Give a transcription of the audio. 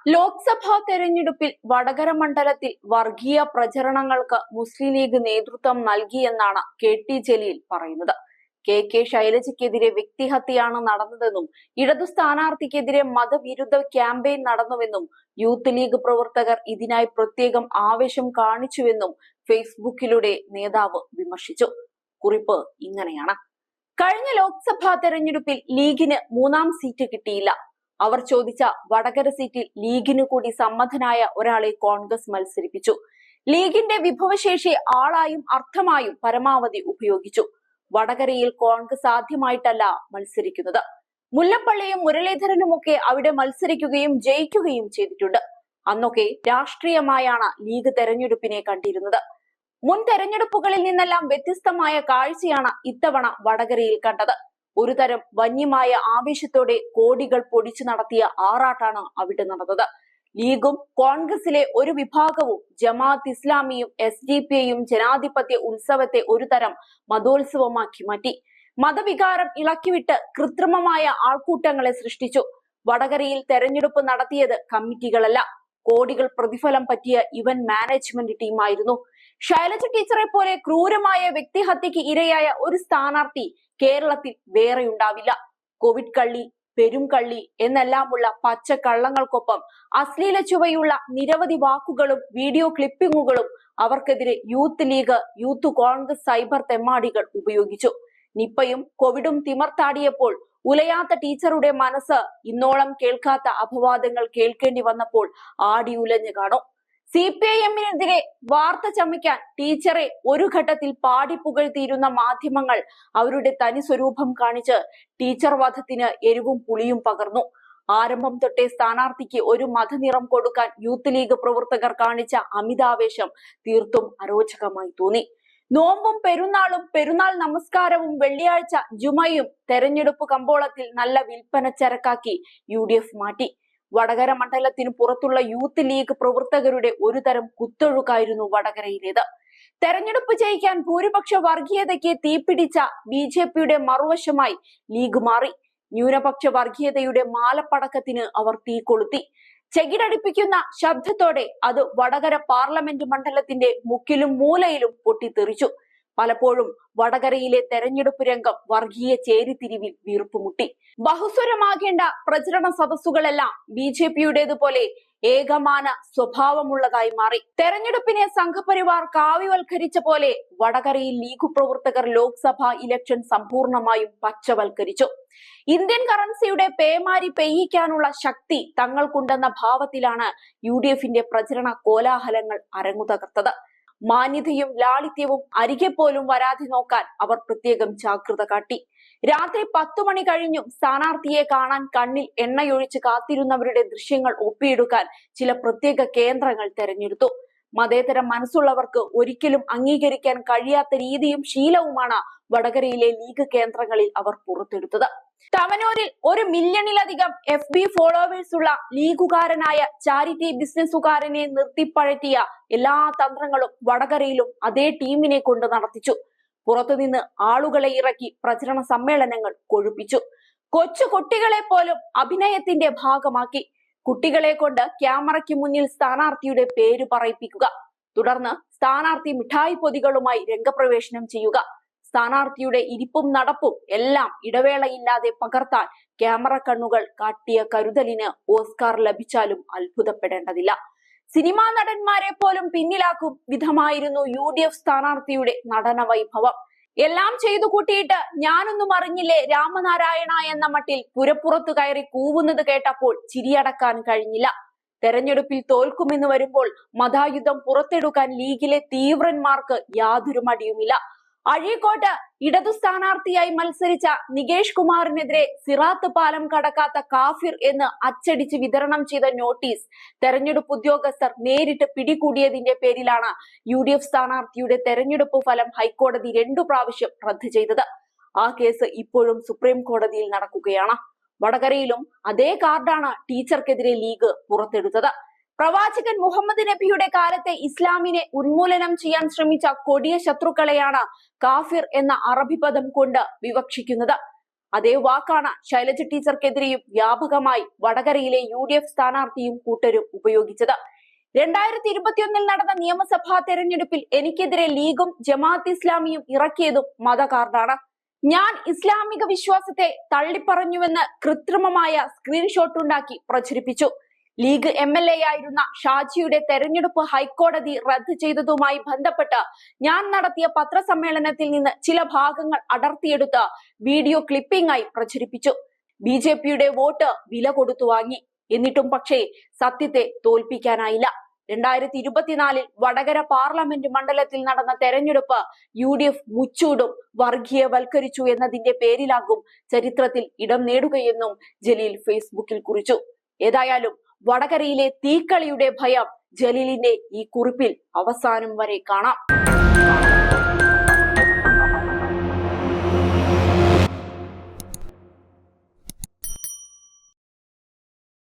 ലോക്സഭാ തെരഞ്ഞെടുപ്പിൽ വടകര മണ്ഡലത്തിൽ വർഗീയ പ്രചരണങ്ങൾക്ക് മുസ്ലിം ലീഗ് നേതൃത്വം നൽകിയെന്നാണ് കെ.ടി. ജലീൽ പറയുന്നത്. കെ ശൈലജയ്ക്കെതിരെ വ്യക്തിഹത്യയാണ് നടന്നതെന്നും ഇടതു സ്ഥാനാർത്ഥിക്കെതിരെ മതവിരുദ്ധ ക്യാമ്പയിൻ നടന്നുവെന്നും യൂത്ത് ലീഗ് പ്രവർത്തകർ ഇതിനായി പ്രത്യേകം ആവേശം കാണിച്ചുവെന്നും ഫേസ്ബുക്കിലൂടെ നേതാവ് വിമർശിച്ചു. കുറിപ്പ് ഇങ്ങനെയാണ്: കഴിഞ്ഞ ലോക്സഭാ തെരഞ്ഞെടുപ്പിൽ ലീഗിന് 3-ാം സീറ്റ് കിട്ടിയില്ല. അവർ ചോദിച്ച വടകര സീറ്റിൽ ലീഗിനു കൂടി സമ്മതനായ ഒരാളെ കോൺഗ്രസ് മത്സരിപ്പിച്ചു. ലീഗിന്റെ വിഭവശേഷി ആളായും അർത്ഥമായും പരമാവധി ഉപയോഗിച്ചു. വടകരയിൽ കോൺഗ്രസ് ആദ്യമായിട്ടല്ല മത്സരിക്കുന്നത്. മുല്ലപ്പള്ളിയും മുരളീധരനുമൊക്കെ അവിടെ മത്സരിക്കുകയും ജയിക്കുകയും ചെയ്തിട്ടുണ്ട്. അന്നൊക്കെ രാഷ്ട്രീയമായാണ് ലീഗ് തെരഞ്ഞെടുപ്പിനെ കണ്ടിരുന്നത്. മുൻ തെരഞ്ഞെടുപ്പുകളിൽ നിന്നെല്ലാം വ്യത്യസ്തമായ കാഴ്ചയാണ് ഇത്തവണ വടകരയിൽ കണ്ടത്. ഒരു തരം വന്യമായ ആവേശത്തോടെ കോടികൾ പൊടിച്ചു നടത്തിയ ആറാട്ടാണ് അവിടെ നടന്നത്. ലീഗും കോൺഗ്രസിലെ ഒരു വിഭാഗവും ജമാഅത്ത് ഇസ്ലാമിയും SDPIയും ജനാധിപത്യ ഉത്സവത്തെ ഒരു തരം മതോത്സവമാക്കി മാറ്റി. മതവികാരം ഇളക്കിവിട്ട് കൃത്രിമമായ ആൾക്കൂട്ടങ്ങളെ സൃഷ്ടിച്ചു. വടകരയിൽ തെരഞ്ഞെടുപ്പ് നടത്തിയത് കമ്മിറ്റികളല്ല, കോടികൾ പ്രതിഫലം പറ്റിയ ഇവന്റ് മാനേജ്മെന്റ് ടീമായിരുന്നു. ശൈലജ ടീച്ചറെ പോലെ ക്രൂരമായ വ്യക്തിഹത്യക്ക് ഇരയായ ഒരു സ്ഥാനാർത്ഥി കേരളത്തിൽ വേറെയുണ്ടാവില്ല. കോവിഡ് കള്ളി, പെരും കള്ളി എന്നെല്ലാമുള്ള പച്ചക്കള്ളങ്ങൾക്കൊപ്പം അശ്ലീല ചുവയുള്ള നിരവധി വാക്കുകളും വീഡിയോ ക്ലിപ്പിങ്ങുകളും അവർക്കെതിരെ youth league, youth Congress cyber തെമ്മാടികൾ ഉപയോഗിച്ചു. നിപ്പയും കോവിഡും തിമർത്താടിയപ്പോൾ ഉലയാത്ത ടീച്ചറുടെ മനസ്സ് ഇന്നോളം കേൾക്കാത്ത അപവാദങ്ങൾ കേൾക്കേണ്ടി വന്നപ്പോൾ ആടി ഉലഞ്ഞു കാണും. CPIMനെതിരെ വാർത്ത ചമയ്ക്കാൻ ടീച്ചറെ ഒരു ഘട്ടത്തിൽ പാടിപ്പുകഴ്ത്തിയിരുന്ന മാധ്യമങ്ങൾ അവരുടെ തനി സ്വരൂപം കാണിച്ച് ടീച്ചർ വധത്തിന് എരിവും പുളിയും പകർന്നു. ആരംഭം തൊട്ടേ സ്ഥാനാർത്ഥിക്ക് ഒരു മതനിറം കൊടുക്കാൻ യൂത്ത് ലീഗ് പ്രവർത്തകർ കാണിച്ച അമിതാവേശം തീർത്തും അരോചകമായി തോന്നി. നോമ്പും പെരുന്നാളും, പെരുന്നാൾ നമസ്കാരവും, വെള്ളിയാഴ്ച ജുമയും തെരഞ്ഞെടുപ്പ് കമ്പോളത്തിൽ നല്ല വിൽപ്പന ചരക്കാക്കി UDF മാറ്റി. വടകര മണ്ഡലത്തിന് പുറത്തുള്ള യൂത്ത് ലീഗ് പ്രവർത്തകരുടെ ഒരു തരം കുത്തൊഴുക്കായിരുന്നു വടകരയിലേത്. തെരഞ്ഞെടുപ്പ് ജയിക്കാൻ ഭൂരിപക്ഷ വർഗീയതയ്ക്ക് തീപിടിച്ച BJPയുടെ മറുവശമായി ലീഗ് മാറി. ന്യൂനപക്ഷ വർഗീയതയുടെ മാലപ്പടക്കത്തിന് അവർ തീ കൊളുത്തി. ചെകിടടിപ്പിക്കുന്ന ശബ്ദത്തോടെ അത് വടകര പാർലമെന്റ് മണ്ഡലത്തിന്റെ മുക്കിലും മൂലയിലും പൊട്ടിത്തെറിച്ചു. പലപ്പോഴും വടകരയിലെ തെരഞ്ഞെടുപ്പ് രംഗം വർഗീയ ചേരിതിരിവിൽ വീർപ്പുമുട്ടി. ബഹുസ്വരമാകേണ്ട പ്രചരണ സദസ്സുകളെല്ലാം BJPയുടേതുപോലെ ഏകമാന സ്വഭാവമുള്ളതായി മാറി. തെരഞ്ഞെടുപ്പിനെ സംഘപരിവാർ കാവ്യവൽക്കരിച്ച പോലെ വടകരയിൽ ലീഗ് പ്രവർത്തകർ ലോക്സഭാ ഇലക്ഷൻ സമ്പൂർണമായും പച്ചവൽക്കരിച്ചു. ഇന്ത്യൻ കറൻസിയുടെ പേമാരി പെയ്യിക്കാനുള്ള ശക്തി തങ്ങൾക്കുണ്ടെന്ന ഭാവത്തിലാണ് UDFന്റെ പ്രചരണ കോലാഹലങ്ങൾ അരങ്ങുതകർത്തത്. മാന്യതയും ലാളിത്യവും അരികെ പോലും വരാതെ നോക്കാൻ അവർ പ്രത്യേകം ജാഗ്രത കാട്ടി. രാത്രി 10 മണി കഴിഞ്ഞും സ്ഥാനാർത്ഥിയെ കാണാൻ കണ്ണിൽ എണ്ണയൊഴിച്ച് കാത്തിരുന്നവരുടെ ദൃശ്യങ്ങൾ ഒപ്പിയെടുക്കാൻ ചില പ്രത്യേക കേന്ദ്രങ്ങൾ തെരഞ്ഞെടുത്തു. മതേതര മനസ്സുള്ളവർക്ക് ഒരിക്കലും അംഗീകരിക്കാൻ കഴിയാത്ത രീതിയും ശീലവുമാണ് വടകരയിലെ ലീഗ് കേന്ദ്രങ്ങളിൽ അവർ പുറത്തെടുത്തത്. തവനൂരിൽ 1 മില്യണിലധികം FB ഫോളോവേഴ്സ് ഉള്ള ലീഗുകാരനായ ചാരിറ്റി ബിസിനസ്സുകാരനെ നിർത്തിപ്പഴറ്റിയ എല്ലാ തന്ത്രങ്ങളും വടകരയിലും അതേ ടീമിനെ കൊണ്ട് നടത്തിച്ചു. പുറത്തുനിന്ന് ആളുകളെ ഇറക്കി പ്രചരണ സമ്മേളനങ്ങൾ കൊഴുപ്പിച്ചു. കൊച്ചു കുട്ടികളെ പോലും അഭിനയത്തിന്റെ ഭാഗമാക്കി. കുട്ടികളെ കൊണ്ട് ക്യാമറയ്ക്ക് മുന്നിൽ സ്ഥാനാർത്ഥിയുടെ പേര് പറയിപ്പിക്കുക, തുടർന്ന് സ്ഥാനാർത്ഥി മിഠായി പൊതികളുമായി രംഗപ്രവേശനം ചെയ്യുക. സ്ഥാനാർത്ഥിയുടെ ഇരിപ്പും നടപ്പും എല്ലാം ഇടവേളയില്ലാതെ പകർത്താൻ ക്യാമറ കണ്ണുകൾ കാട്ടിയ കരുതലിന് ഓസ്കാർ ലഭിച്ചാലും അത്ഭുതപ്പെടേണ്ടതില്ല. സിനിമാ നടന്മാരെ പോലും പിന്നിലാക്കും വിധമായിരുന്നു UDF സ്ഥാനാർത്ഥിയുടെ നടന വൈഭവം. എല്ലാം ചെയ്തു കൂട്ടിയിട്ട് ഞാനൊന്നും അറിഞ്ഞില്ലേ രാമനാരായണ എന്ന മട്ടിൽ പുരപ്പുറത്തു കയറി കൂവുന്നത് കേട്ടപ്പോൾ ചിരിയടക്കാൻ കഴിഞ്ഞില്ല. തെരഞ്ഞെടുപ്പിൽ തോൽക്കുമെന്ന് വരുമ്പോൾ മതായുധം പുറത്തെടുക്കാൻ ലീഗിലെ തീവ്രന്മാർക്ക് യാതൊരു മടിയുമില്ല. അഴീക്കോട്ട് ഇടതു സ്ഥാനാർത്ഥിയായി മത്സരിച്ച നികേഷ് കുമാറിനെതിരെ സിറാത്ത് പാലം കടക്കാത്ത കാഫിർ എന്ന് അച്ചടിച്ച് വിതരണം ചെയ്ത നോട്ടീസ് തെരഞ്ഞെടുപ്പ് ഉദ്യോഗസ്ഥർ നേരിട്ട് പിടികൂടിയതിന്റെ പേരിലാണ് UDF സ്ഥാനാർത്ഥിയുടെ തെരഞ്ഞെടുപ്പ് ഫലം ഹൈക്കോടതി 2 പ്രാവശ്യം റദ്ദ് ചെയ്തത്. ആ കേസ് ഇപ്പോഴും സുപ്രീം കോടതിയിൽ നടക്കുകയാണ്. വടകരയിലും അതേ കാർഡാണ് ടീച്ചർക്കെതിരെ ലീഗ് പുറത്തെടുത്തത്. പ്രവാചകൻ മുഹമ്മദ് നബിയുടെ കാലത്തെ ഇസ്ലാമിനെ ഉന്മൂലനം ചെയ്യാൻ ശ്രമിച്ച കൊടിയ ശത്രുക്കളെയാണ് കാഫിർ എന്ന അറബി പദം കൊണ്ട് വിവക്ഷിക്കുന്നത്. അതേ വാക്കാണ് ശൈലജ ടീച്ചർക്കെതിരെയും വ്യാപകമായി വടകരയിലെ UDF സ്ഥാനാർത്ഥിയും കൂട്ടരും ഉപയോഗിച്ചത്. 2021 നടന്ന നിയമസഭാ തെരഞ്ഞെടുപ്പിൽ എനിക്കെതിരെ ലീഗും ജമാഅത്ത് ഇസ്ലാമിയും ഇറക്കിയതും മതകാർഡാണ്. ഞാൻ ഇസ്ലാമിക വിശ്വാസത്തെ തള്ളിപ്പറഞ്ഞുവെന്ന് കൃത്രിമമായ സ്ക്രീൻഷോട്ട് ഉണ്ടാക്കി പ്രചരിപ്പിച്ചു. ലീഗ് MLA ആയിരുന്ന ഷാജിയുടെ തെരഞ്ഞെടുപ്പ് ഹൈക്കോടതി റദ്ദ് ചെയ്തതുമായി ബന്ധപ്പെട്ട് ഞാൻ നടത്തിയ പത്രസമ്മേളനത്തിൽ നിന്ന് ചില ഭാഗങ്ങൾ അടർത്തിയെടുത്ത് വീഡിയോ ക്ലിപ്പിംഗ് ആയി പ്രചരിപ്പിച്ചു. BJPയുടെ വോട്ട് വില കൊടുത്തു വാങ്ങി. എന്നിട്ടും പക്ഷേ സത്യത്തെ തോൽപ്പിക്കാനായില്ല. 2024 വടകര പാർലമെന്റ് മണ്ഡലത്തിൽ നടന്ന തെരഞ്ഞെടുപ്പ് UDF മുച്ചൂടും വർഗീയവൽക്കരിച്ചു എന്നതിന്റെ പേരിലാകും ചരിത്രത്തിൽ ഇടം നേടുകയെന്നും ജലീൽ ഫേസ്ബുക്കിൽ കുറിച്ചു. ഏതായാലും വടകരയിലെ തീക്കളിയുടെ ഭയം ജലീലിന്റെ ഈ കുറിപ്പിൽ അവസാനം വരെ കാണാം.